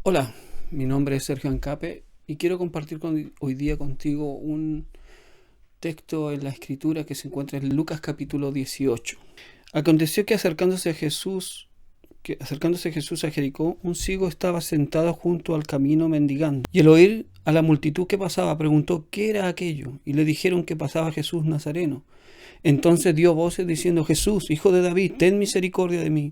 Hola, mi nombre es Sergio Ancape y quiero compartir hoy día contigo un texto en la Escritura que se encuentra en Lucas capítulo 18. Aconteció que acercándose Jesús a Jericó, un ciego estaba sentado junto al camino mendigando. Y al oír a la multitud que pasaba, preguntó qué era aquello, y le dijeron que pasaba Jesús Nazareno. Entonces dio voces diciendo: Jesús, hijo de David, ten misericordia de mí.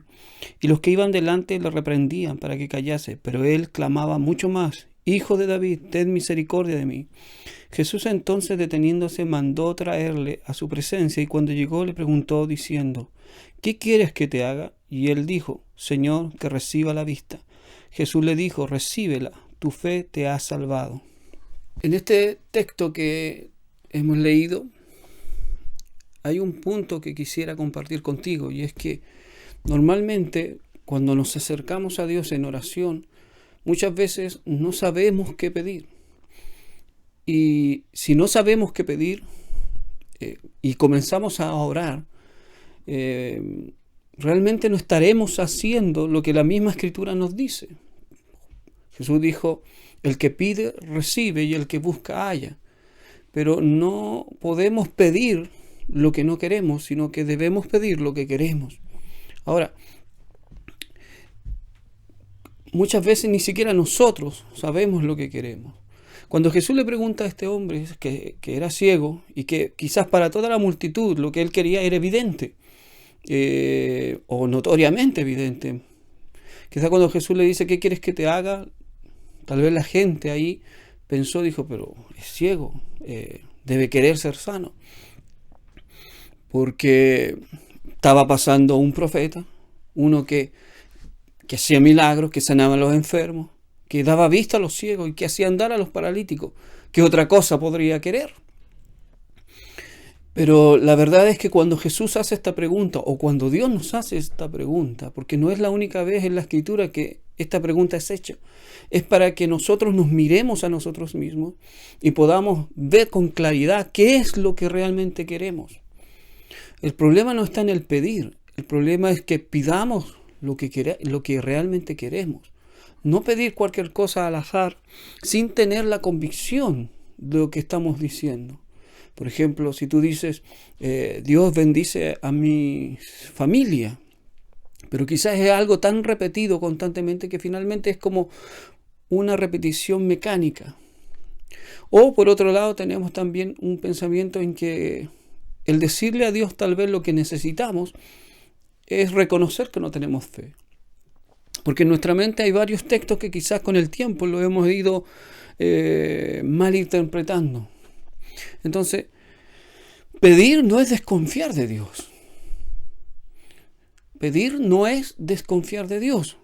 Y los que iban delante le reprendían para que callase, pero él clamaba mucho más: Hijo de David, ten misericordia de mí. Jesús entonces, deteniéndose, mandó traerle a su presencia, y cuando llegó le preguntó diciendo: ¿Qué quieres que te haga? Y él dijo: Señor, que reciba la vista. Jesús le dijo: Recíbela, tu fe te ha salvado. En este texto que hemos leído hay un punto que quisiera compartir contigo, y es que normalmente cuando nos acercamos a Dios en oración, muchas veces no sabemos qué pedir. Y si no sabemos qué pedir y comenzamos a orar, realmente no estaremos haciendo lo que la misma Escritura nos dice. Jesús dijo: el que pide, recibe, y el que busca, halla. Pero no podemos pedir lo que no queremos, sino que debemos pedir lo que queremos. Ahora, muchas veces ni siquiera nosotros sabemos lo que queremos. Cuando Jesús le pregunta a este hombre que era ciego y que quizás para toda la multitud lo que él quería era evidente, o notoriamente evidente. Quizás cuando Jesús le dice: ¿qué quieres que te haga? Tal vez la gente ahí dijo: pero es ciego, debe querer ser sano. Porque estaba pasando un profeta, uno que hacía milagros, que sanaba a los enfermos, que daba vista a los ciegos y que hacía andar a los paralíticos. ¿Qué otra cosa podría querer? Pero la verdad es que cuando Jesús hace esta pregunta, o cuando Dios nos hace esta pregunta, porque no es la única vez en la Escritura que esta pregunta es hecha, es para que nosotros nos miremos a nosotros mismos y podamos ver con claridad qué es lo que realmente queremos. El problema no está en el pedir, el problema es que pidamos lo que realmente queremos. No pedir cualquier cosa al azar sin tener la convicción de lo que estamos diciendo. Por ejemplo, si tú dices: Dios bendice a mi familia, pero quizás es algo tan repetido constantemente que finalmente es como una repetición mecánica. O por otro lado tenemos también un pensamiento en que el decirle a Dios tal vez lo que necesitamos es reconocer que no tenemos fe. Porque en nuestra mente hay varios textos que quizás con el tiempo lo hemos ido malinterpretando. Entonces, pedir no es desconfiar de Dios. Pedir no es desconfiar de Dios.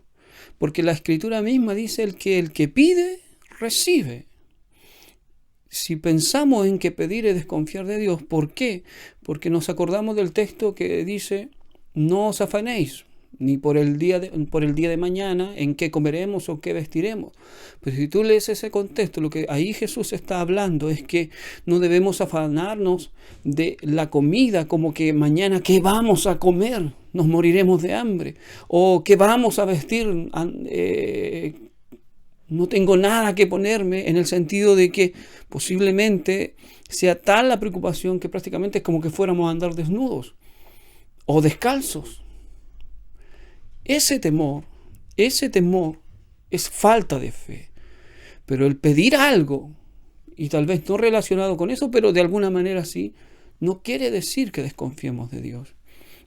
Porque la Escritura misma dice: el que pide, recibe. Si pensamos en que pedir es desconfiar de Dios, ¿por qué? Porque nos acordamos del texto que dice: no os afanéis, ni por el día de mañana, en qué comeremos o qué vestiremos. Pues si tú lees ese contexto, lo que ahí Jesús está hablando es que no debemos afanarnos de la comida, como que mañana ¿qué vamos a comer? Nos moriremos de hambre. O ¿qué vamos a vestir? No tengo nada que ponerme, en el sentido de que posiblemente sea tal la preocupación que prácticamente es como que fuéramos a andar desnudos o descalzos. Ese temor es falta de fe. Pero el pedir algo, y tal vez no relacionado con eso, pero de alguna manera sí, no quiere decir que desconfiemos de Dios.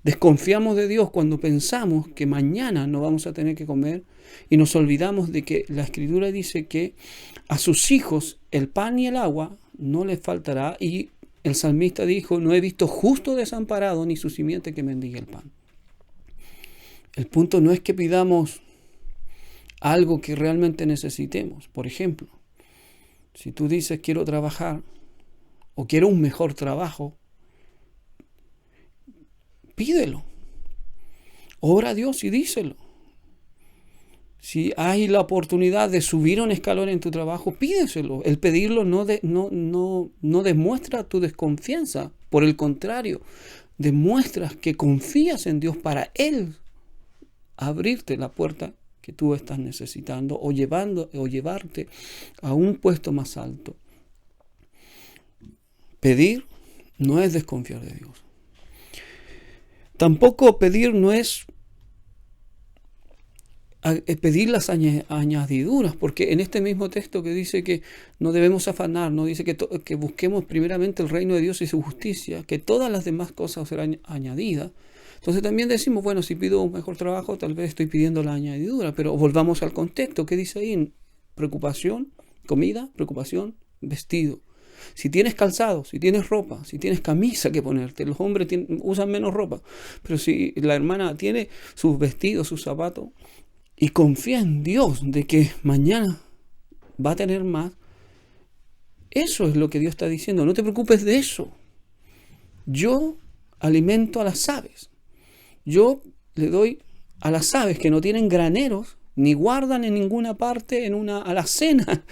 Desconfiamos de Dios cuando pensamos que mañana no vamos a tener que comer y nos olvidamos de que la Escritura dice que a sus hijos el pan y el agua no les faltará, y el salmista dijo: no he visto justo desamparado ni su simiente que mendigue el pan. El punto no es que pidamos algo que realmente necesitemos. Por ejemplo, si tú dices: quiero trabajar o quiero un mejor trabajo, pídelo. Ora a Dios y díselo. Si hay la oportunidad de subir un escalón en tu trabajo, pídeselo. El pedirlo no demuestra tu desconfianza. Por el contrario, demuestras que confías en Dios para Él abrirte la puerta que tú estás necesitando o llevarte a un puesto más alto. Pedir no es desconfiar de Dios. Tampoco pedir no es pedir las añadiduras, porque en este mismo texto que dice que no debemos afanar, no dice que busquemos primeramente el reino de Dios y su justicia, que todas las demás cosas serán añadidas. Entonces también decimos, bueno, si pido un mejor trabajo, tal vez estoy pidiendo la añadidura, pero volvamos al contexto. ¿Qué dice ahí? Preocupación, comida, preocupación, vestido. Si tienes calzado, si tienes ropa, si tienes camisa que ponerte, los hombres usan menos ropa, pero si la hermana tiene sus vestidos, sus zapatos, y confía en Dios de que mañana va a tener más, eso es lo que Dios está diciendo. No te preocupes de eso. Yo alimento a las aves. Yo le doy a las aves que no tienen graneros, ni guardan en ninguna parte en una alacena,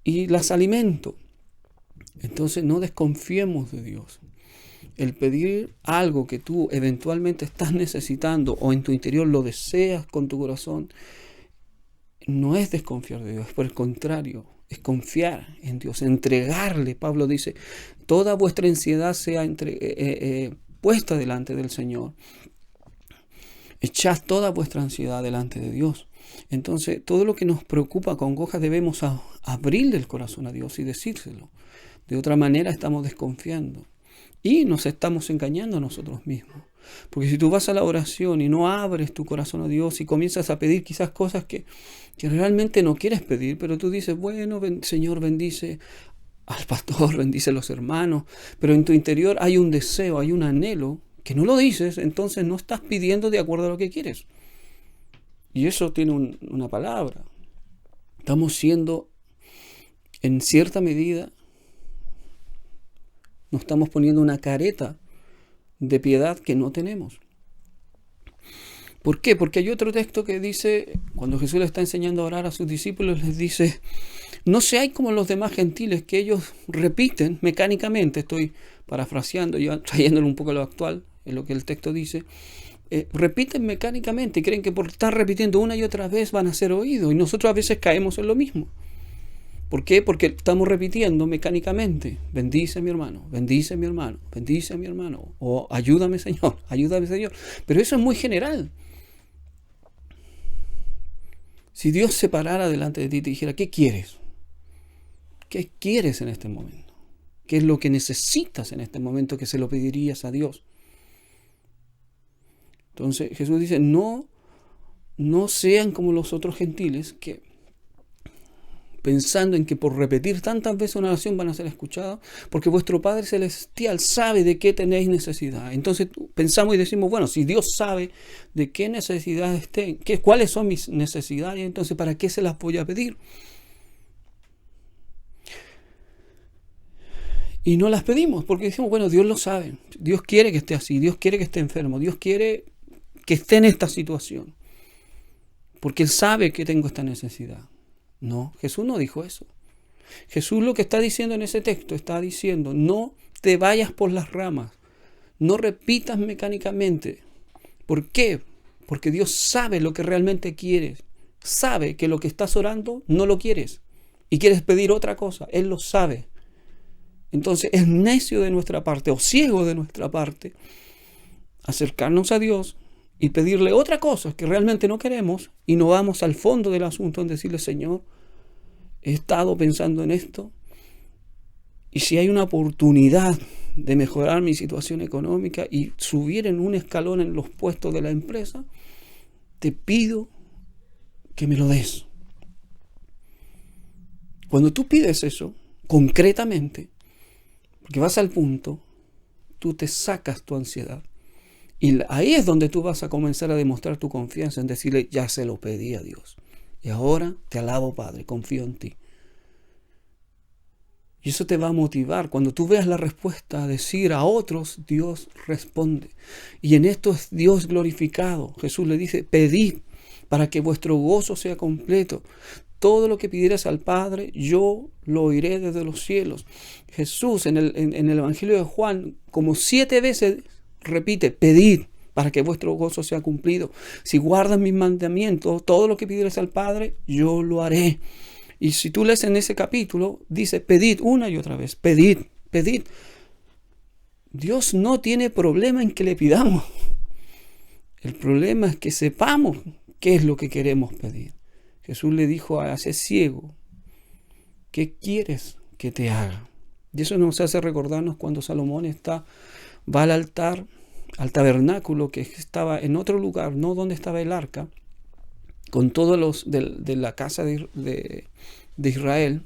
y las alimento. Entonces no desconfiemos de Dios. El pedir algo que tú eventualmente estás necesitando o en tu interior lo deseas con tu corazón, no es desconfiar de Dios, es por el contrario, es confiar en Dios, entregarle. Pablo dice, toda vuestra ansiedad sea puesta delante del Señor. Echad toda vuestra ansiedad delante de Dios. Entonces, todo lo que nos preocupa, congoja, debemos abrirle el corazón a Dios y decírselo. De otra manera estamos desconfiando y nos estamos engañando a nosotros mismos. Porque si tú vas a la oración y no abres tu corazón a Dios y comienzas a pedir quizás cosas que realmente no quieres pedir, pero tú dices, bueno, Señor, bendice al pastor, bendice a los hermanos, pero en tu interior hay un deseo, hay un anhelo que no lo dices, entonces no estás pidiendo de acuerdo a lo que quieres. Y eso tiene una palabra. Estamos siendo, en cierta medida, nos estamos poniendo una careta de piedad que no tenemos. ¿Por qué? Porque hay otro texto que dice, cuando Jesús le está enseñando a orar a sus discípulos, les dice, no seáis como los demás gentiles, que ellos repiten mecánicamente, estoy parafraseando, yo trayéndolo un poco a lo actual, en lo que el texto dice, repiten mecánicamente y creen que por estar repitiendo una y otra vez van a ser oídos, y nosotros a veces caemos en lo mismo. ¿Por qué? Porque estamos repitiendo mecánicamente, bendice a mi hermano, bendice a mi hermano, bendice a mi hermano, o ayúdame Señor, ayúdame Señor. Pero eso es muy general. Si Dios se parara delante de ti y te dijera, ¿qué quieres? ¿Qué quieres en este momento? ¿Qué es lo que necesitas en este momento que se lo pedirías a Dios? Entonces Jesús dice, no sean como los otros gentiles que pensando en que por repetir tantas veces una oración van a ser escuchadas, porque vuestro Padre Celestial sabe de qué tenéis necesidad. Entonces pensamos y decimos, bueno, si Dios sabe de qué necesidades tengo, cuáles son mis necesidades, entonces ¿para qué se las voy a pedir? Y no las pedimos, porque decimos, bueno, Dios lo sabe, Dios quiere que esté así, Dios quiere que esté enfermo, Dios quiere que esté en esta situación, porque Él sabe que tengo esta necesidad. No, Jesús no dijo eso. Jesús lo que está diciendo en ese texto, está diciendo, no te vayas por las ramas, no repitas mecánicamente. ¿Por qué? Porque Dios sabe lo que realmente quieres, sabe que lo que estás orando no lo quieres y quieres pedir otra cosa, Él lo sabe. Entonces es necio de nuestra parte o ciego de nuestra parte acercarnos a Dios y pedirle otra cosa que realmente no queremos y no vamos al fondo del asunto en decirle, Señor, he estado pensando en esto y si hay una oportunidad de mejorar mi situación económica y subir en un escalón en los puestos de la empresa, te pido que me lo des. Cuando tú pides eso, concretamente, porque vas al punto, tú te sacas tu ansiedad. Y ahí es donde tú vas a comenzar a demostrar tu confianza en decirle, ya se lo pedí a Dios. Y ahora te alabo, Padre, confío en ti. Y eso te va a motivar. Cuando tú veas la respuesta a decir a otros, Dios responde. Y en esto es Dios glorificado. Jesús le dice, pedid para que vuestro gozo sea completo. Todo lo que pidieras al Padre, yo lo oiré desde los cielos. Jesús en el Evangelio de Juan, como 7 veces repite, pedid para que vuestro gozo sea cumplido. Si guardas mis mandamientos, todo lo que pidieres al Padre, yo lo haré. Y si tú lees en ese capítulo, dice, pedid una y otra vez, pedid, pedid. Dios no tiene problema en que le pidamos. El problema es que sepamos qué es lo que queremos pedir. Jesús le dijo a ese ciego, ¿qué quieres que te haga? Y eso nos hace recordarnos cuando Salomón va al altar, al tabernáculo que estaba en otro lugar, no donde estaba el arca, con todos los de la casa de Israel,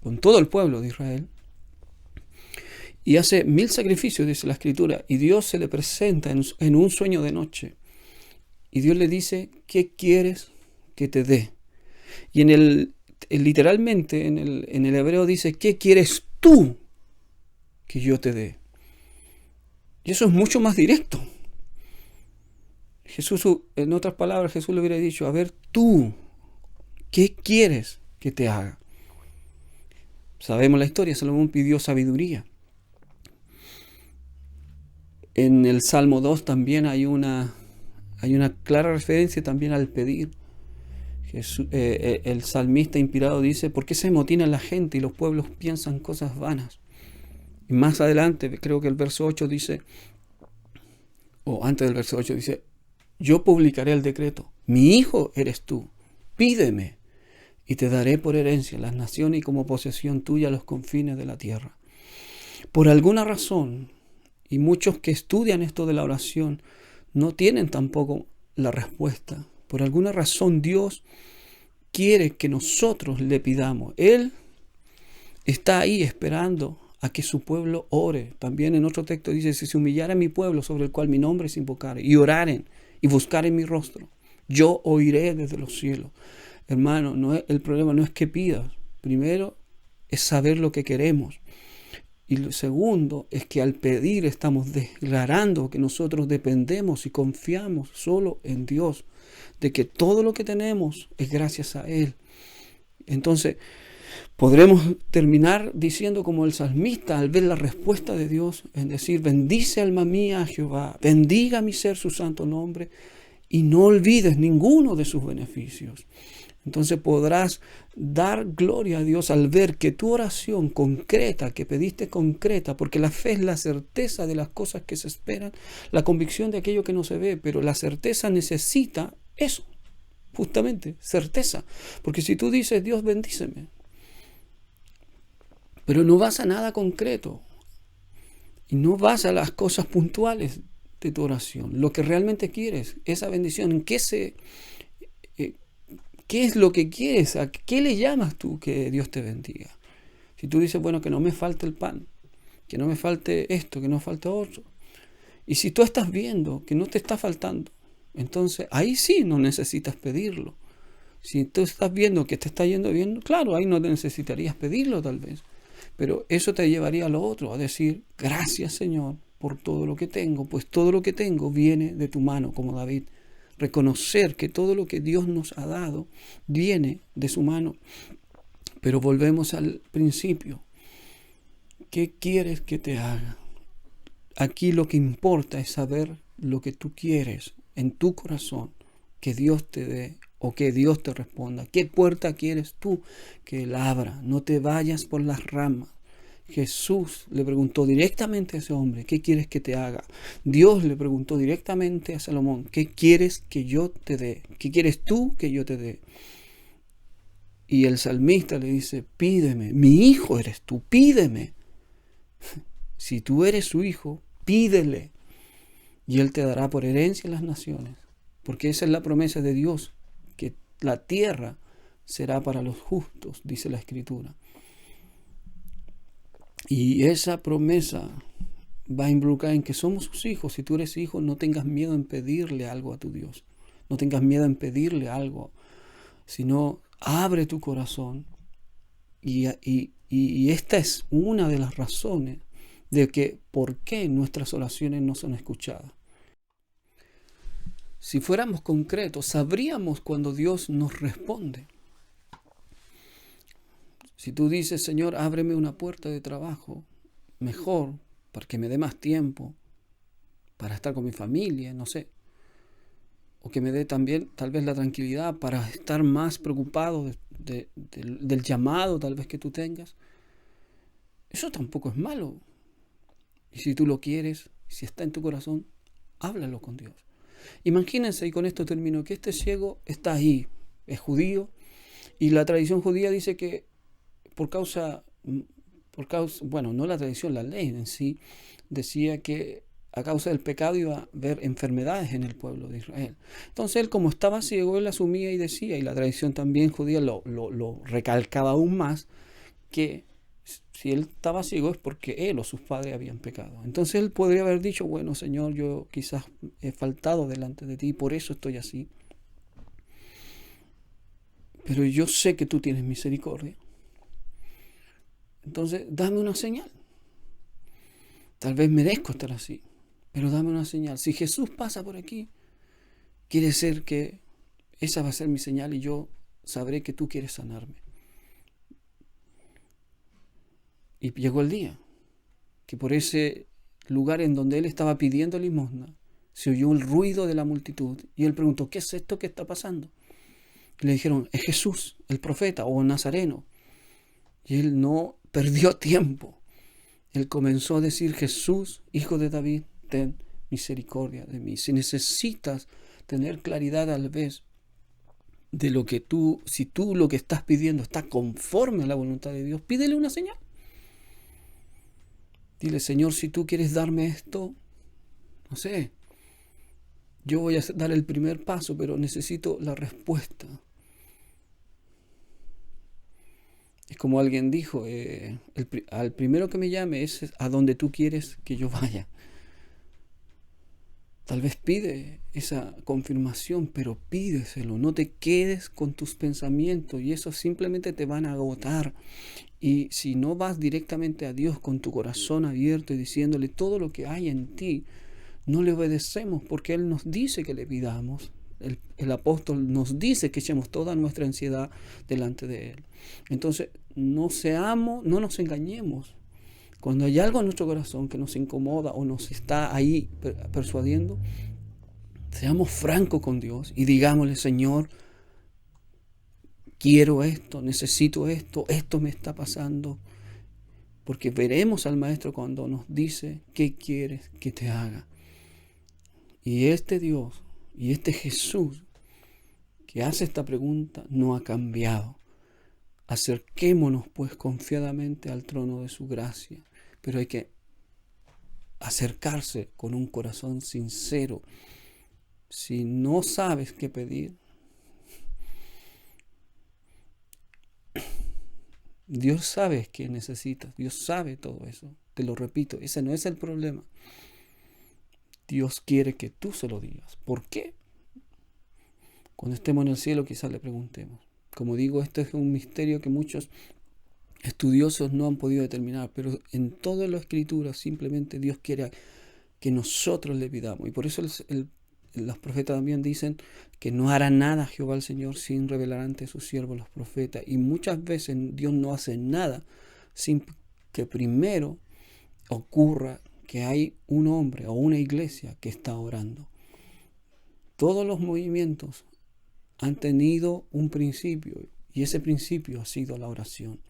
con todo el pueblo de Israel, y hace 1000 sacrificios, dice la Escritura, y Dios se le presenta en un sueño de noche, y Dios le dice, ¿qué quieres que te dé? Y literalmente en el hebreo dice, ¿qué quieres tú que yo te dé? Y eso es mucho más directo. Jesús, en otras palabras, Jesús le hubiera dicho, a ver, tú, ¿qué quieres que te haga? Sabemos la historia, Salomón pidió sabiduría. En el Salmo 2 también hay una clara referencia también al pedir. El salmista inspirado dice, ¿por qué se amotina la gente y los pueblos piensan cosas vanas? Y más adelante, creo que el verso 8 dice, o antes del verso 8 dice, yo publicaré el decreto, mi hijo eres tú, pídeme y te daré por herencia las naciones y como posesión tuya los confines de la tierra. Por alguna razón, y muchos que estudian esto de la oración no tienen tampoco la respuesta. Por alguna razón Dios quiere que nosotros le pidamos. Él está ahí esperando a que su pueblo ore. También en otro texto dice, si se humillara mi pueblo sobre el cual mi nombre es invocado, y oraren y buscaren mi rostro, yo oiré desde los cielos. Hermano, el problema no es que pidas. Primero es saber lo que queremos. Y lo segundo es que al pedir estamos declarando que nosotros dependemos y confiamos solo en Dios, de que todo lo que tenemos es gracias a Él. Entonces, podremos terminar diciendo como el salmista al ver la respuesta de Dios, en decir, bendice alma mía a Jehová, bendiga mi ser su santo nombre, y no olvides ninguno de sus beneficios. Entonces podrás dar gloria a Dios al ver que tu oración concreta, que pediste concreta, porque la fe es la certeza de las cosas que se esperan, la convicción de aquello que no se ve, pero la certeza necesita eso, justamente, certeza. Porque si tú dices, Dios bendíceme, pero no vas a nada concreto, y no vas a las cosas puntuales de tu oración, lo que realmente quieres, esa bendición, ¿en qué ¿qué es lo que quieres? ¿A qué le llamas tú que Dios te bendiga? Si tú dices, bueno, que no me falte el pan, que no me falte esto, que no falte otro. Y si tú estás viendo que no te está faltando, entonces ahí sí no necesitas pedirlo. Si tú estás viendo que te está yendo bien, claro, ahí no necesitarías pedirlo tal vez. Pero eso te llevaría a lo otro, a decir, gracias Señor por todo lo que tengo, pues todo lo que tengo viene de tu mano, como David. Reconocer que todo lo que Dios nos ha dado viene de su mano. Pero volvemos al principio. ¿Qué quieres que te haga? Aquí lo que importa es saber lo que tú quieres en tu corazón, que Dios te dé o que Dios te responda. ¿Qué puerta quieres tú que Él abra? No te vayas por las ramas. Jesús le preguntó directamente a ese hombre, ¿qué quieres que te haga? Dios le preguntó directamente a Salomón, ¿qué quieres que yo te dé? ¿Qué quieres tú que yo te dé? Y el salmista le dice, pídeme, mi hijo eres tú, pídeme. Si tú eres su hijo, pídele. Y Él te dará por herencia las naciones. Porque esa es la promesa de Dios, que la tierra será para los justos, dice la Escritura. Y esa promesa va a involucrar en que somos sus hijos. Si tú eres hijo, no tengas miedo en pedirle algo a tu Dios. No tengas miedo en pedirle algo, sino abre tu corazón. Y esta es una de las razones de que por qué nuestras oraciones no son escuchadas. Si fuéramos concretos, sabríamos cuando Dios nos responde. Si tú dices, Señor, ábreme una puerta de trabajo mejor, para que me dé más tiempo, para estar con mi familia, no sé. O que me dé también tal vez la tranquilidad para estar más preocupado del llamado tal vez que tú tengas. Eso tampoco es malo. Y si tú lo quieres, si está en tu corazón, háblalo con Dios. Imagínense, y con esto termino, que este ciego está ahí, es judío, y la tradición judía dice que por causa, bueno, no la tradición, la ley en sí, decía que a causa del pecado iba a haber enfermedades en el pueblo de Israel. Entonces él, como estaba ciego, él asumía y decía, y la tradición también judía lo recalcaba aún más, que si él estaba ciego es porque él o sus padres habían pecado. Entonces él podría haber dicho, bueno, Señor, yo quizás he faltado delante de ti y por eso estoy así. Pero yo sé que tú tienes misericordia. Entonces dame una señal. Tal vez merezco estar así, pero dame una señal. Si Jesús pasa por aquí, quiere decir que esa va a ser mi señal y yo sabré que tú quieres sanarme. Y llegó el día que por ese lugar en donde él estaba pidiendo limosna, se oyó el ruido de la multitud y él preguntó, ¿qué es esto que está pasando? Y le dijeron, es Jesús, el profeta o Nazareno. Y él no perdió tiempo. Él comenzó a decir, Jesús, hijo de David, ten misericordia de mí. Si necesitas tener claridad al vez de lo que si tú lo que estás pidiendo está conforme a la voluntad de Dios, pídele una señal. Dile, Señor, si tú quieres darme esto, no sé, yo voy a dar el primer paso, pero necesito la respuesta. Es como alguien dijo, al primero que me llame es a donde tú quieres que yo vaya. Tal vez pide esa confirmación, pero pídeselo. No te quedes con tus pensamientos y eso simplemente te van a agotar. Y si no vas directamente a Dios con tu corazón abierto y diciéndole todo lo que hay en ti, no le obedecemos porque Él nos dice que le pidamos. El apóstol nos dice que echemos toda nuestra ansiedad delante de Él. Entonces, no nos engañemos. Cuando hay algo en nuestro corazón que nos incomoda o nos está ahí persuadiendo, seamos francos con Dios y digámosle, Señor, quiero esto, necesito esto, esto me está pasando. Porque veremos al Maestro cuando nos dice, ¿qué quieres que te haga? Y este Dios y este Jesús que hace esta pregunta no ha cambiado. Acerquémonos pues confiadamente al trono de su gracia. Pero hay que acercarse con un corazón sincero. Si no sabes qué pedir, Dios sabe qué necesitas. Dios sabe todo eso. Te lo repito, ese no es el problema. Dios quiere que tú se lo digas. ¿Por qué? Cuando estemos en el cielo quizás le preguntemos. Como digo, esto es un misterio que muchos estudiosos no han podido determinar, pero en toda la escritura simplemente Dios quiere que nosotros le pidamos. Y por eso los profetas también dicen que no hará nada Jehová el Señor sin revelar ante sus siervos los profetas. Y muchas veces Dios no hace nada sin que primero ocurra que hay un hombre o una iglesia que está orando. Todos los movimientos han tenido un principio y ese principio ha sido la oración.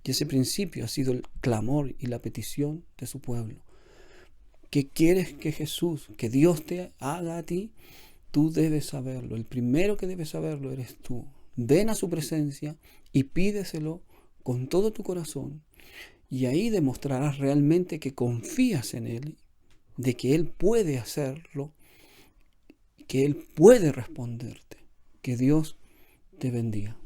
Y ese principio ha sido el clamor y la petición de su pueblo. ¿Qué quieres que Jesús, que Dios te haga a ti? Tú debes saberlo. El primero que debes saberlo eres tú. Ven a su presencia y pídeselo con todo tu corazón. Y ahí demostrarás realmente que confías en Él, de que Él puede hacerlo, que Él puede responderte. Que Dios te bendiga.